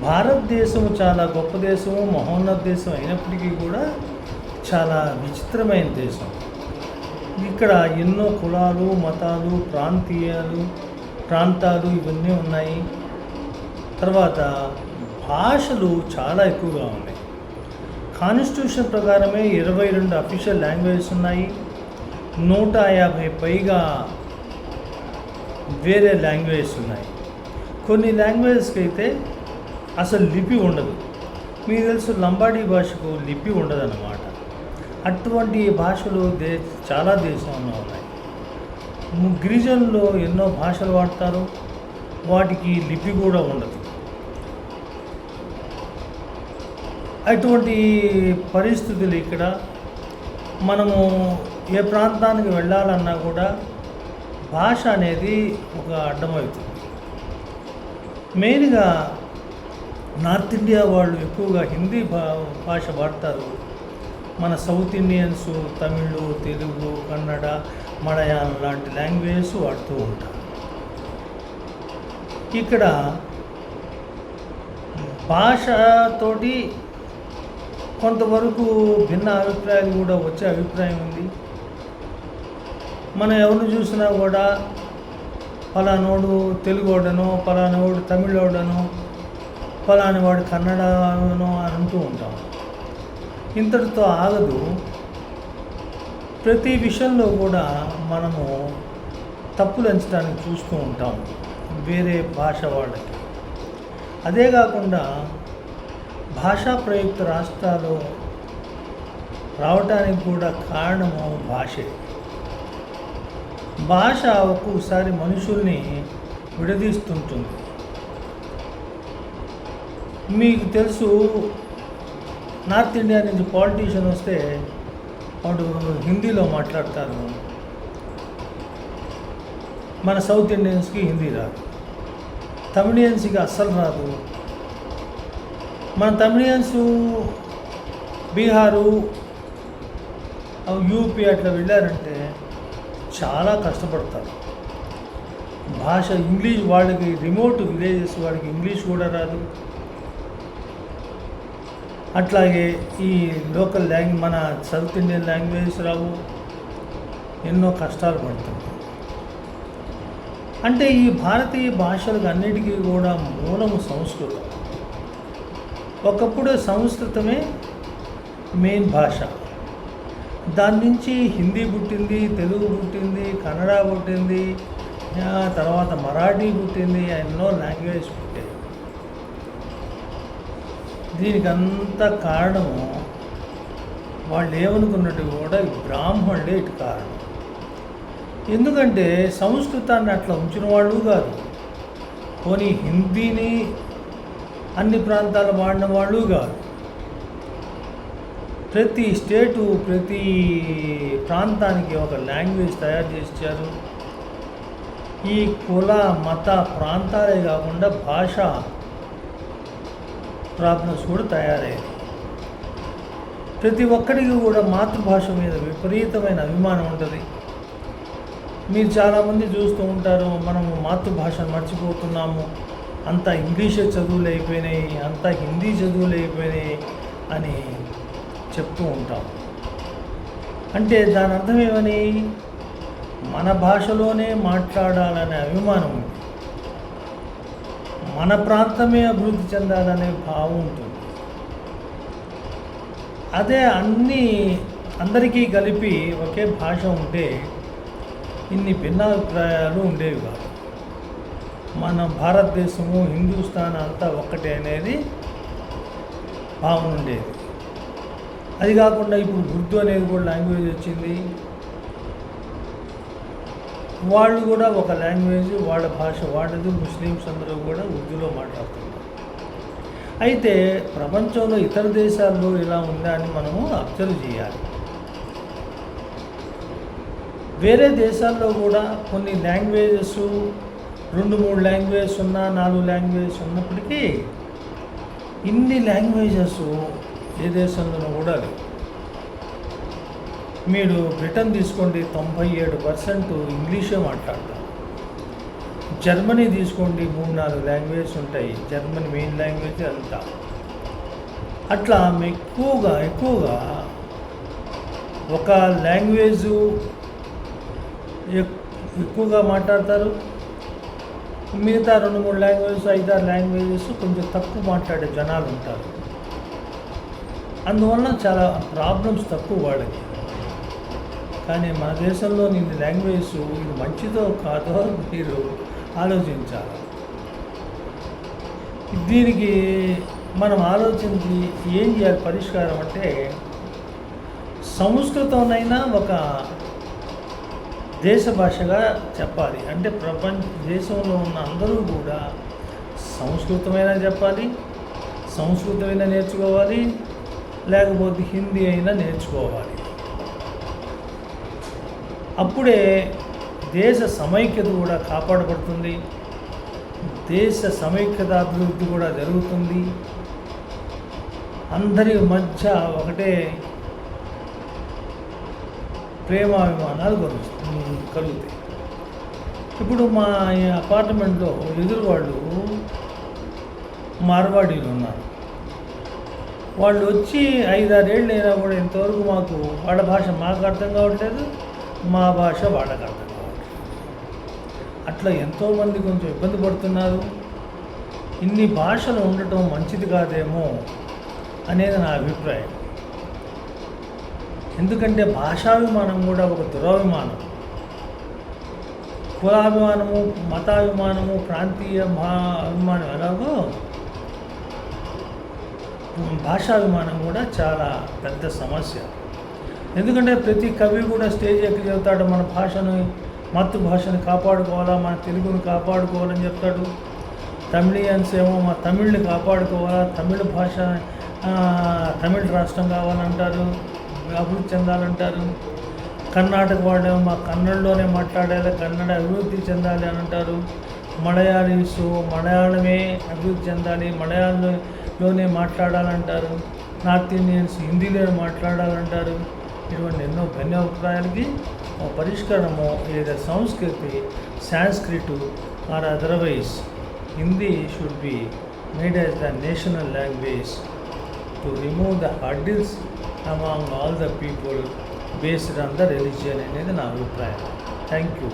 భారతదేశం చాలా గొప్ప దేశము, మహోన్నత దేశం అయినప్పటికీ కూడా చాలా విచిత్రమైన దేశం. ఇక్కడ ఎన్నో కులాలు, మతాలు, ప్రాంతాలు ఇవన్నీ ఉన్నాయి. తర్వాత భాషలు చాలా ఎక్కువగా ఉన్నాయి. కాన్స్టిట్యూషన్ ప్రకారమే 22 అఫీషియల్ లాంగ్వేజెస్ ఉన్నాయి. 150 పైగా వేరే లాంగ్వేజెస్ ఉన్నాయి. కొన్ని లాంగ్వేజెస్కి అయితే అసలు లిపి ఉండదు. మీకు తెలుసు, లంబాడీ భాషకు లిపి ఉండదన్నమాట. అటువంటి భాషలు చాలా దేశంలో ఉన్నాయి. గిరిజనులు ఎన్నో భాషలు వాడతారు, వాటికి లిపి కూడా ఉండదు. అటువంటి పరిస్థితులు ఇక్కడ మనము ఏ ప్రాంతానికి వెళ్ళాలన్నా కూడా భాష అనేది ఒక అడ్డమవుతుంది. మెయిన్గా నార్త్ ఇండియా వాళ్ళు ఎక్కువగా హిందీ భాష వాడతారు. మన సౌత్ ఇండియన్స్ తమిళ్, తెలుగు, కన్నడ, మలయాళం లాంటి లాంగ్వేజెస్ వాడుతూ ఉంటారు. ఇక్కడ భాషతోటి కొంతవరకు భిన్న అభిప్రాయాలు కూడా వచ్చే అభిప్రాయం ఉంది. మనం ఎవరిని చూసినా కూడా ఫలానోడు తెలుగోడనో, ఫలానోడు తమిళోడనో, ఫలాని వాడు కన్నడనో అని అంటూ ఉంటాం. ఇంతటితో ఆగదు. ప్రతి విషయంలో కూడా మనము తప్పులు ఎంచడానికి చూస్తూ ఉంటాం వేరే భాష వాళ్ళకి. అదే కాకుండా భాషా ప్రయుక్త రాష్ట్రాలు రావడానికి కూడా కారణము భాషే. భాష ఒక్కొక్కసారి మనుషుల్ని విడదీస్తుంటుంది. మీకు తెలుసు, నార్త్ ఇండియా నుంచి పాలిటీషియన్ వస్తే వాడు హిందీలో మాట్లాడతారు. మన సౌత్ ఇండియన్స్కి హిందీ రాదు, తమిళియన్స్కి అస్సలు రాదు. మన తమిళియన్స్ బీహారు, యూపీ అట్లా వెళ్ళారంటే చాలా కష్టపడతారు. భాష ఇంగ్లీష్ వాళ్ళకి, రిమోట్ విలేజెస్ వాడికి ఇంగ్లీష్ కూడా రాదు. అట్లాగే ఈ లోకల్ మన సౌత్ ఇండియన్ లాంగ్వేజెస్ రావు. ఎన్నో కష్టాలు పడుతుంది. అంటే ఈ భారతీయ భాషలకు అన్నిటికీ కూడా మూలము సంస్కృతం. ఒకప్పుడు సంస్కృతమే మెయిన్ భాష. దాని నుంచి హిందీ పుట్టింది, తెలుగు పుట్టింది, కన్నడ పుట్టింది, తర్వాత మరాఠీ పుట్టింది, ఎన్నో లాంగ్వేజ్ పుట్టాయి. దీనికి అంత కారణము వాళ్ళు ఏమనుకున్నట్టు కూడా బ్రాహ్మణులే ఇటు కారణం. ఎందుకంటే సంస్కృతాన్ని అట్లా ఉంచిన వాళ్ళు కాదు, పోనీ హిందీని అన్ని ప్రాంతాలు వాడిన వాళ్ళు కాదు. ప్రతి స్టేటు, ప్రతి ప్రాంతానికి ఒక లాంగ్వేజ్ తయారు చేశారు. ఈ కుల, మత, ప్రాంతాలే కాకుండా భాష ప్రాబ్లమ్స్ కూడా తయారయ్యాయి. ప్రతి ఒక్కరికి కూడా మాతృభాష మీద విపరీతమైన అభిమానం ఉంటుంది. మీరు చాలామంది చూస్తూ ఉంటారు, మనము మాతృభాషను మర్చిపోతున్నాము, అంతా ఇంగ్లీషే చదువులు అయిపోయినాయి, అంతా హిందీ చదువులు అయిపోయినాయి అని చెప్తూ ఉంటాం. అంటే దాని అర్థం ఏమని, మన భాషలోనే మాట్లాడాలనే అభిమానం ఉంది, మన ప్రాంతమే అభివృద్ధి చెందాలనే భావం ఉంటుంది. అదే అందరికీ కలిపి ఒకే భాష ఉంటే ఇన్ని భిన్నాభిప్రాయాలు ఉండేవి కాదు. మన భారతదేశము, హిందూస్థాన్ అంతా ఒక్కటే అనేది భావన ఉండేది. అది కాకుండా ఇప్పుడు ఉర్దూ అనేది కూడా లాంగ్వేజ్ వచ్చింది. వాళ్ళు కూడా ఒక లాంగ్వేజ్, వాళ్ళ భాష వాడదు. ముస్లిమ్స్ అందరూ కూడా ఉర్దూలో మాట్లాడుతున్నారు. అయితే ప్రపంచంలో ఇతర దేశాల్లో ఇలా ఉందా అని మనము అబ్జర్వ్ చేయాలి. వేరే దేశాల్లో కూడా కొన్ని లాంగ్వేజెస్ 2-3 లాంగ్వేజెస్ ఉన్నా, 4 లాంగ్వేజెస్ ఉన్నప్పటికీ ఇన్ని లాంగ్వేజెస్ ఏ దేశంలోనూ కూడా లేవు. మీరు బ్రిటన్ తీసుకోండి, 97% ఇంగ్లీషే మాట్లాడతారు. జర్మనీ తీసుకోండి, 3-4 లాంగ్వేజెస్ ఉంటాయి. జర్మనీ మెయిన్ లాంగ్వేజ్ అంతా. అట్లా ఎక్కువగా ఒక లాంగ్వేజు ఎక్కువగా మాట్లాడతారు. మిగతా 2-3 లాంగ్వేజెస్, 5-6 లాంగ్వేజెస్ కొంచెం తక్కువ మాట్లాడే జనాలు ఉంటారు. అందువల్ల చాలా ప్రాబ్లమ్స్ తక్కువ వాళ్ళకి. కానీ మన దేశంలో ఇన్ని లాంగ్వేజెస్ ఇది మంచిదో కాదో మీరు ఆలోచించాలి. దీనికి మనం ఆలోచించి ఏం చేయాలి పరిష్కారం అంటే, సంస్కృతంనైనా ఒక దేశ భాషగా చెప్పాలి. అంటే దేశంలో ఉన్న అందరూ కూడా సంస్కృతమైనా చెప్పాలి, సంస్కృతమైనా నేర్చుకోవాలి, లేకపోతే హిందీ అయినా నేర్చుకోవాలి. అప్పుడే దేశ సమైక్యత కూడా కాపాడబడుతుంది, దేశ సమైక్యత అభివృద్ధి కూడా జరుగుతుంది. అందరి మధ్య ఒకటే ప్రేమాభిమానాలు కలుగుతాయి. ఇప్పుడు మా అపార్ట్మెంట్లో ఎదురు వాళ్ళు మార్వాడీలు ఉన్నారు. వాళ్ళు వచ్చి 5-6 ఏళ్ళు అయినా కూడా ఇంతవరకు మాకు వాళ్ళ భాష మాకు అర్థం కావట్లేదు, మా భాష వాళ్ళకి అర్థం కావట్లేదు. అట్లా ఎంతోమంది కొంచెం ఇబ్బంది పడుతున్నారు. ఇన్ని భాషలు ఉండటం మంచిది కాదేమో అనేది నా అభిప్రాయం. ఎందుకంటే భాషాభిమానం కూడా ఒక దురభిమానం. కులాభిమానము, మతాభిమానము, ప్రాంతీయ అభిమానం ఎలాగో భాషాభిమానం కూడా చాలా పెద్ద సమస్య. ఎందుకంటే ప్రతి కవి కూడా స్టేజ్ ఎక్కి చెబుతాడు, మన భాషను, మాతృభాషను కాపాడుకోవాలా, మన తెలుగుని కాపాడుకోవాలని చెప్తాడు. తమిళియన్స్ ఏమో మా తమిళ్ని కాపాడుకోవాలా, తమిళ భాష, తమిళ రాష్ట్రం కావాలంటారు, అభివృద్ధి చెందాలంటారు. కర్ణాటక వాళ్ళేమో మా కన్నడలోనే మాట్లాడాలి, కన్నడ అభివృద్ధి చెందాలి అని అంటారు. మలయాళీసు మలయాళమే అభివృద్ధి చెందాలి, మలయాళంలోనే మాట్లాడాలంటారు. North Indians హిందీలోనే మాట్లాడాలంటారు. ఇటువంటి ఎన్నో భిన్నాభిప్రాయాలకి పరిష్కారము ఏదో సంస్కృతి, Sanskrit or otherwise Hindi should be made as the national language to remove the hurdles among all the people based on the religion అనేది నా అభిప్రాయం. Thank you.